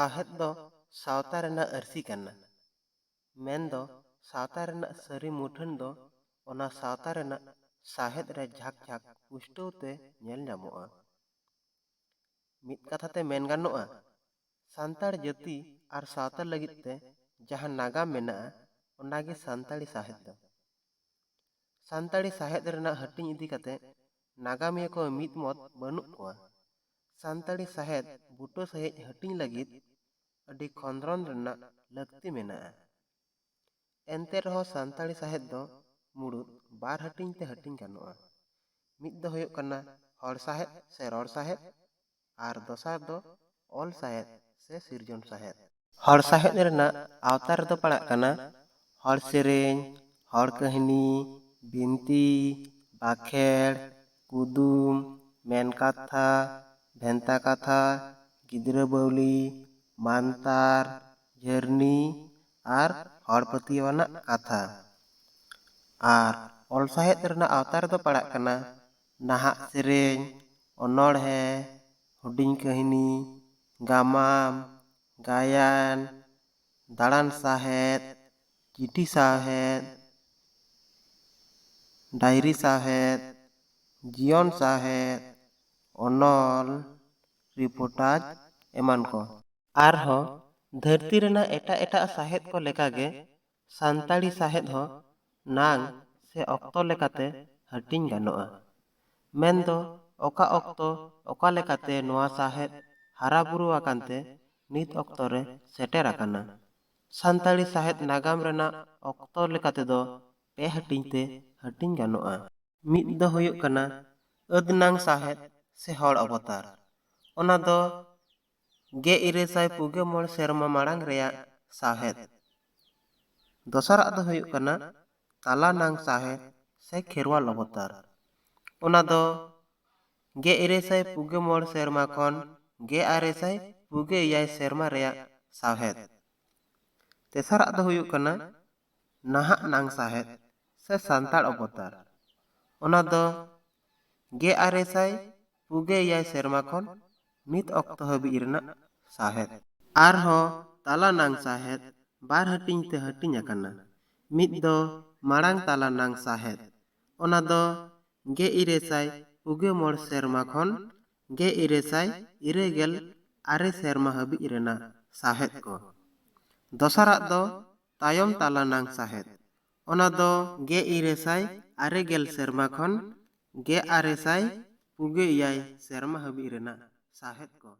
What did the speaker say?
ᱥᱟᱶᱦᱮᱫ ᱫᱚ ᱥᱟᱶᱛᱟ ᱨᱮᱱᱟᱜ ᱟᱹᱨᱥᱤ ᱠᱟᱱᱟ᱾ ᱢᱮᱱᱫᱚ ᱥᱟᱶᱛᱟ ᱨᱮᱱᱟᱜ ᱥᱟᱹᱨᱤ ᱢᱩᱴᱷᱟᱹᱱ ᱫᱚ ᱚᱱᱟ ᱥᱟᱶᱛᱟ ᱨᱮᱱᱟᱜ ᱥᱟᱶᱦᱮᱫ ᱨᱮ ᱡᱷᱟᱠ ᱡᱷᱟᱠ ᱯᱩᱥᱴᱟᱹᱣ ᱛᱮ ᱧᱮᱞ ᱧᱟᱢᱚᱜᱼᱟ᱾ ᱢᱤᱫ ᱠᱟᱛᱷᱟ ᱛᱮ ᱢᱮᱱ ᱜᱟᱱᱚᱜᱼᱟ, ᱥᱟᱱᱛᱟᱲ ᱡᱟᱹᱛᱤ ᱟᱨ ᱥᱟᱶᱛᱟ ᱞᱟᱹᱜᱤᱫ ᱛᱮ ᱡᱟᱦᱟᱸ ᱱᱟᱜᱟᱢ ᱢᱮᱱᱟᱜᱼᱟ, ᱚᱱᱟᱜᱮ ᱥᱟᱱᱛᱟᱲᱤ ᱥᱟᱶᱦᱮᱫ ᱫᱚ᱾ ᱥᱟᱱᱛᱟᱲᱤ ᱥᱟᱶᱦᱮᱫ ᱨᱮᱱᱟᱜ ᱦᱟᱹᱴᱤᱧ ᱤᱫᱤ ᱠᱟᱛᱮ ᱱᱟᱜᱟᱢᱤᱭᱟᱹ ᱠᱚ ᱢᱤᱫ ᱢᱚᱛ ᱵᱟᱹᱱᱩᱜ ᱠᱚᱣᱟ᱾ ᱥᱟᱱᱛᱟᱲᱤ ᱥᱟᱶᱦᱮᱫ ᱵᱩᱴᱟᱹ ᱥᱟᱺᱦᱤᱡ ᱦᱟᱹᱴᱤᱧ ᱞᱟᱹᱜᱤᱫ ᱟᱹᱰᱤ ᱠᱷᱚᱸᱫᱽᱨᱚᱱ ᱨᱮᱱᱟᱜ ᱞᱟᱹᱠᱛᱤ ᱢᱮᱱᱟᱜᱼᱟ᱾ ᱮᱱᱛᱮ ᱨᱮᱦᱚᱸ ᱥᱟᱱᱛᱟᱲᱤ ᱥᱟᱶᱦᱮᱫ ᱫᱚ ᱢᱩᱲᱩᱫ ᱵᱟᱨ ᱦᱟᱹᱴᱤᱧ ᱛᱮ ᱦᱟᱹᱴᱤᱧ ᱜᱟᱱᱚᱜᱼᱟ᱾ ᱢᱤᱫ ᱫᱚ ᱦᱩᱭᱩᱜ ᱠᱟᱱᱟ ᱦᱚᱲ ᱥᱟᱶᱦᱮᱫ ᱥᱮ ᱨᱚᱲ ᱥᱟᱶᱦᱮᱫ, ᱟᱨ ᱫᱚᱥᱟᱨ ᱫᱚ ᱚᱞ ᱥᱟᱶᱦᱮᱫ ᱥᱮ ᱥᱤᱨᱡᱚᱱ ᱥᱟᱶᱦᱮᱫ᱾ ᱦᱚᱲ ᱥᱟᱶᱦᱮᱫ ᱨᱮᱱᱟᱜ ᱟᱣᱛᱟ ᱨᱮᱫᱚ ᱯᱟᱲᱟᱜ ᱠᱟᱱᱟ ᱦᱚᱲ ᱥᱮᱨᱮᱧ, ᱦᱚᱲ ᱠᱟᱹᱦᱱᱤ, ᱵᱤᱱᱛᱤ, ᱵᱟᱸᱠᱷᱮᱲ, ᱠᱩᱫᱩᱢ, ᱢᱮᱱ ᱠᱟᱛᱷᱟ, ᱵᱷᱮᱱᱛᱟ ᱠᱟᱛᱷᱟ, ᱜᱤᱫᱽᱨᱟᱹ ᱵᱟᱹᱣᱞᱤ, ᱢᱟᱱᱛᱟᱨ, ᱡᱷᱟᱹᱨᱱᱤ ᱟᱨ ᱦᱚᱲ ᱯᱟᱹᱛᱭᱟᱹᱣ ᱟᱱᱟᱜ ᱠᱟᱛᱷᱟ᱾ ᱟᱨ ᱚᱞ ᱥᱟᱶᱦᱮᱫ ᱨᱮᱱᱟᱜ ᱟᱣᱛᱟ ᱨᱮᱫᱚ ᱯᱟᱲᱟᱜ ᱠᱟᱱᱟ ᱱᱟᱦᱟᱜ ᱥᱮᱨᱮᱧ, ᱚᱱᱚᱬᱦᱮ, ᱦᱩᱰᱤᱧ ᱠᱟᱹᱦᱱᱤ, ᱜᱟᱢᱟᱢ, ᱜᱟᱭᱟᱱ, ᱫᱟᱲᱟᱱ ᱥᱟᱶᱦᱮᱫ, ᱪᱤᱴᱷᱤ ᱥᱟᱶᱦᱮᱫ, ᱰᱟᱭᱨᱤ ᱥᱟᱶᱦᱮᱫ, ᱡᱤᱭᱚᱱ ᱥᱟᱶᱦᱮᱫ, ᱚᱱᱚᱞ, ᱨᱤᱯᱳᱴᱟᱡᱽ ᱮᱢᱟᱱ ᱠᱚ᱾ ᱟᱨᱦᱚᱸ ᱫᱷᱟᱹᱨᱛᱤ ᱨᱮᱱᱟᱜ ᱮᱴᱟᱜ ᱮᱴᱟᱜ ᱥᱟᱶᱦᱮᱫ ᱠᱚ ᱞᱮᱠᱟᱜᱮ ᱥᱟᱱᱛᱟᱲᱤ ᱥᱟᱶᱦᱮᱫ ᱦᱚᱸ ᱱᱟᱝ ᱥᱮ ᱚᱠᱛᱚ ᱞᱮᱠᱟᱛᱮ ᱦᱟᱹᱴᱤᱧ ᱜᱟᱱᱚᱜᱼᱟ᱾ ᱢᱮᱱᱫᱚ ᱚᱠᱟ ᱚᱠᱛᱚ ᱚᱠᱟ ᱞᱮᱠᱟᱛᱮ ᱱᱚᱣᱟ ᱥᱟᱶᱦᱮᱫ ᱦᱟᱨᱟ ᱵᱩᱨᱩ ᱟᱠᱟᱱᱛᱮ ᱱᱤᱛ ᱚᱠᱛᱚ ᱨᱮ ᱥᱮᱴᱮᱨ ᱟᱠᱟᱱᱟ᱾ ᱥᱟᱱᱛᱟᱲᱤ ᱥᱟᱶᱦᱮᱫ ᱱᱟᱜᱟᱢ ᱨᱮᱱᱟᱜ ᱚᱠᱛᱚ ᱞᱮᱠᱟᱛᱮᱫᱚ ᱯᱮ ᱦᱟᱹᱴᱤᱧ ᱛᱮ ᱦᱟᱹᱴᱤᱧ ᱜᱟᱱᱚᱜᱼᱟ᱾ ᱢᱤᱫ ᱫᱚ ᱦᱩᱭᱩᱜ ᱠᱟᱱᱟ ᱟᱹᱫᱽᱱᱟᱝ ᱥᱟᱶᱦᱮᱫ ᱥᱮ ᱦᱚᱲ ᱚᱵᱚᱛᱟᱨ᱾ ᱚᱱᱟ ᱫᱚ 1929 ᱥᱮᱨᱢᱟ ᱢᱟᱲᱟᱝ ᱨᱮᱭᱟᱜ ᱥᱟᱶᱦᱮᱫ᱾ ᱫᱚᱥᱟᱨᱟᱜ ᱫᱚ ᱦᱩᱭᱩᱜ ᱠᱟᱱᱟ ᱛᱟᱞᱟᱱᱟᱝ ᱥᱟᱶᱦᱮᱫ ᱥᱮ ᱠᱷᱮᱨᱣᱟᱞ ᱚᱵᱚᱛᱟᱨ᱾ ᱚᱱᱟ ᱫᱚ 1929 ᱥᱮᱨᱢᱟ ᱠᱷᱚᱱ 1929 ᱥᱮᱨᱢᱟ ᱨᱮᱭᱟᱜ ᱥᱟᱶᱦᱮᱫ᱾ ᱛᱮᱥᱟᱨᱟᱜ ᱫᱚ ᱦᱩᱭᱩᱜ ᱠᱟᱱᱟ ᱱᱟᱦᱟᱜ ᱱᱟᱝ ᱥᱟᱶᱦᱮᱫ ᱥᱮ ᱥᱟᱱᱛᱟᱲ ᱚᱵᱚᱛᱟᱨ᱾ ᱚᱱᱟ ᱫᱚ 1929 ᱥᱮᱨᱢᱟ ᱠᱷᱚᱱ ᱱᱤᱛ ᱚᱠᱛᱚ ᱦᱟᱹᱵᱤᱡ ᱨᱮᱱᱟᱜ ᱥᱟᱶᱦᱮᱫ᱾ ᱟᱨᱦᱚᱸ ᱛᱟᱞᱟᱱᱟᱝ ᱥᱟᱶᱦᱮᱫ ᱵᱟᱨ ᱦᱟᱹᱴᱤᱧ ᱛᱮ ᱦᱟᱹᱴᱤᱧ ᱟᱠᱟᱱᱟ᱾ ᱢᱤᱫ ᱫᱚ ᱢᱟᱲᱟᱝ ᱛᱟᱞᱟᱱᱟᱝ ᱥᱟᱶᱦᱮᱫ᱾ ᱚᱱᱟ ᱫᱚ 1929 ᱥᱮᱨᱢᱟ ᱠᱷᱚᱱ 1996 ᱥᱮᱨᱢᱟ ᱦᱟᱹᱵᱤᱡ ᱨᱮᱱᱟᱜ ᱥᱟᱶᱦᱮᱫ ᱠᱚ᱾ ᱫᱚᱥᱟᱨᱟᱜ ᱫᱚ ᱛᱟᱭᱚᱢ ᱛᱟᱞᱟᱱᱟᱝ ᱥᱟᱶᱦᱮᱫ᱾ ᱚᱱᱟ ᱫᱚ 1990 ᱥᱮᱨᱢᱟ ᱠᱷᱚᱱ 1929 ᱥᱮᱨᱢᱟ ᱦᱟᱹᱵᱤᱡ ᱨᱮᱱᱟᱜ ᱥᱟᱶᱦᱮᱫ ᱠᱚ᱾